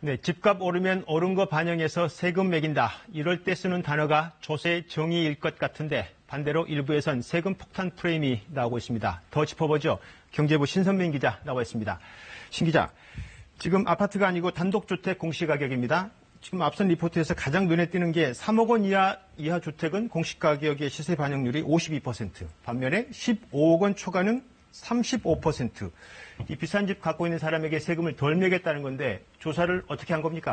네, 집값 오르면 오른 거 반영해서 세금 매긴다. 이럴 때 쓰는 단어가 조세 정의일 것 같은데 반대로 일부에선 세금 폭탄 프레임이 나오고 있습니다. 더 짚어보죠. 경제부 신선민 기자 나와 있습니다. 신 기자, 지금 아파트가 아니고 단독주택 공시가격입니다. 지금 앞선 리포트에서 가장 눈에 띄는 게 3억 원 이하 주택은 공시가격의 시세 반영률이 52%, 반면에 15억 원 초과는 35%. 이 비싼 집 갖고 있는 사람에게 세금을 덜 매겠다는 건데 조사를 어떻게 한 겁니까?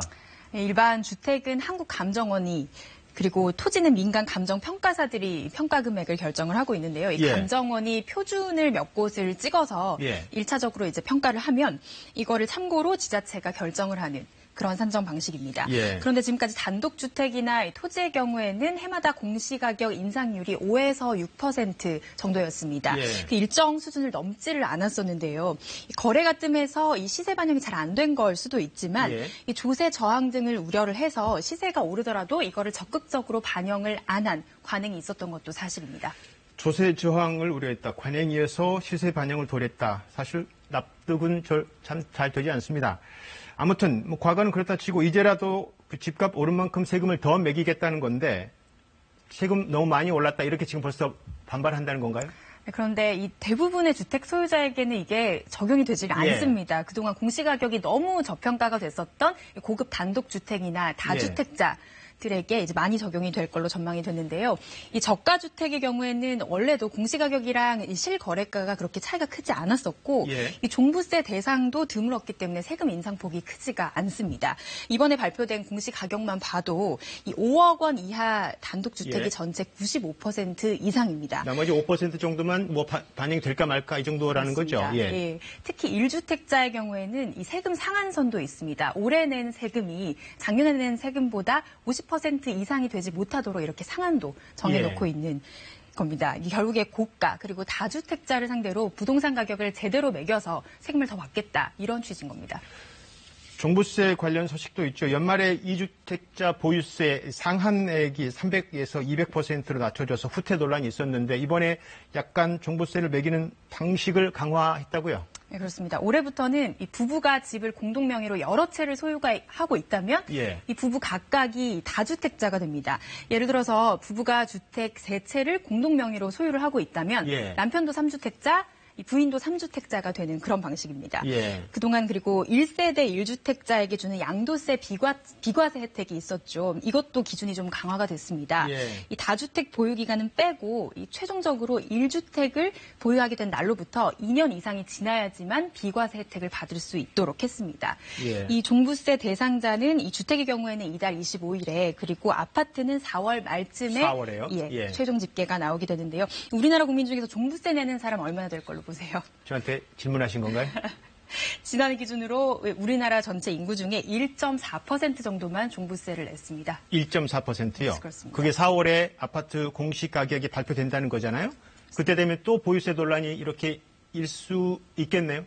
일반 주택은 한국감정원이 그리고 토지는 민간 감정평가사들이 평가 금액을 결정을 하고 있는데요. 이 감정원이 표준을 몇 곳을 찍어서 1차적으로 이제 평가를 하면 이거를 참고로 지자체가 결정을 하는 그런 산정 방식입니다. 그런데 지금까지 단독주택이나 토지의 경우에는 해마다 공시가격 인상률이 5에서 6% 정도였습니다. 그 일정 수준을 넘지를 않았었는데요. 거래가 뜸해서 이 시세 반영이 잘 안 된 걸 수도 있지만 이 조세 저항 등을 우려를 해서 시세가 오르더라도 이거를 적극적으로 반영을 안 한 관행이 있었던 것도 사실입니다. 조세 저항을 우려했다. 관행이어서 시세 반영을 덜했다. 사실 납득은 참 잘 되지 않습니다. 아무튼 과거는 그렇다 치고 이제라도 그 집값 오른 만큼 세금을 더 매기겠다는 건데 세금 너무 많이 올랐다 이렇게 지금 벌써 반발한다는 건가요? 네, 그런데 이 대부분의 주택 소유자에게는 이게 적용이 되질 않습니다. 그동안 공시가격이 너무 저평가가 됐었던 고급 단독주택이나 다주택자 들에게 이제 많이 적용이 될 걸로 전망이 됐는데요. 이 저가 주택의 경우에는 원래도 공시가격이랑 이 실거래가가 그렇게 차이가 크지 않았었고 이 종부세 대상도 드물었기 때문에 세금 인상폭이 크지가 않습니다. 이번에 발표된 공시가격만 봐도 이 5억 원 이하 단독주택이 전체 95% 이상입니다. 나머지 5% 정도만 뭐 반영이 될까 말까 이 정도라는 그렇습니다. 거죠. 특히 1주택자의 경우에는 이 세금 상한선도 있습니다. 올해 낸 세금이 작년에 낸 세금보다 50% 이상이 되지 못하도록 이렇게 상한도 정해놓고 있는 겁니다. 이게 결국에 고가 그리고 다주택자를 상대로 부동산 가격을 제대로 매겨서 세금을 더 받겠다 이런 취지인 겁니다. 종부세 관련 소식도 있죠. 연말에 2주택자 보유세 상한액이 300에서 200%로 낮춰져서 후퇴 논란이 있었는데 이번에 약간 종부세를 매기는 방식을 강화했다고요? 네, 그렇습니다. 올해부터는 이 부부가 집을 공동 명의로 여러 채를 소유하고 있다면 이 부부 각각이 다주택자가 됩니다. 예를 들어서 부부가 주택 3채를 공동 명의로 소유를 하고 있다면 남편도 3주택자, 이 부인도 3주택자가 되는 그런 방식입니다. 그동안 그리고 1세대 1주택자에게 주는 양도세 비과세 혜택이 있었죠. 이것도 기준이 좀 강화가 됐습니다. 이 다주택 보유 기간은 빼고 이 최종적으로 1주택을 보유하게 된 날로부터 2년 이상이 지나야지만 비과세 혜택을 받을 수 있도록 했습니다. 이 종부세 대상자는 이 주택의 경우에는 이달 25일에 그리고 아파트는 4월 말쯤에 최종 집계가 나오게 되는데요. 우리나라 국민 중에서 종부세 내는 사람 얼마나 될 걸로 보세요? 저한테 질문하신 건가요? 지난해 기준으로 우리나라 전체 인구 중에 1.4% 정도만 종부세를 냈습니다. 1.4%요? 그렇습니다. 그게 4월에 아파트 공시가격이 발표된다는 거잖아요? 그때 되면 또 보유세 논란이 이렇게 일 수 있겠네요?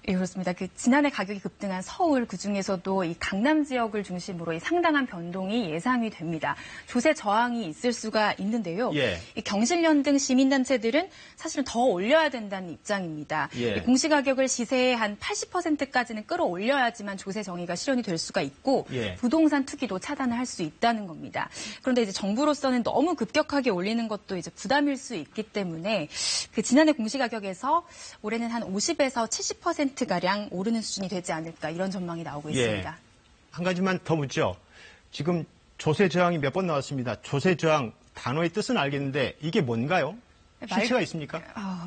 예, 그렇습니다. 지난해 가격이 급등한 서울, 그중에서도 이 강남 지역을 중심으로 이 상당한 변동이 예상이 됩니다. 조세 저항이 있을 수가 있는데요. 이 경실련 등 시민단체들은 사실은 더 올려야 된다는 입장입니다. 이 공시가격을 시세의 한 80%까지는 끌어올려야지만 조세 정의가 실현이 될 수가 있고 부동산 투기도 차단을 할 수 있다는 겁니다. 그런데 이제 정부로서는 너무 급격하게 올리는 것도 이제 부담일 수 있기 때문에 지난해 공시가격에서 올해는 한 50에서 70%가량 오르는 수준이 되지 않을까 이런 전망이 나오고 있습니다. 한 가지만 더 묻죠. 지금 조세 저항이 몇 번 나왔습니다. 조세 저항 단어의 뜻은 알겠는데 이게 뭔가요? 실체가 있습니까?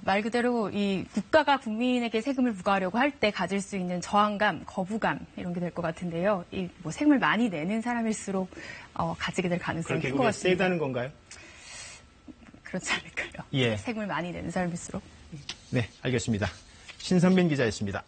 말 그대로 이 국가가 국민에게 세금을 부과하려고 할 때 가질 수 있는 저항감, 거부감 이런 게 될 것 같은데요. 이 세금을 많이 내는 사람일수록 가지게 될 가능성이 큰 것 같습니다. 세다는 건가요? 그렇지 않을까요? 세금을 많이 내는 사람일수록. 네, 알겠습니다. 신선민 기자였습니다.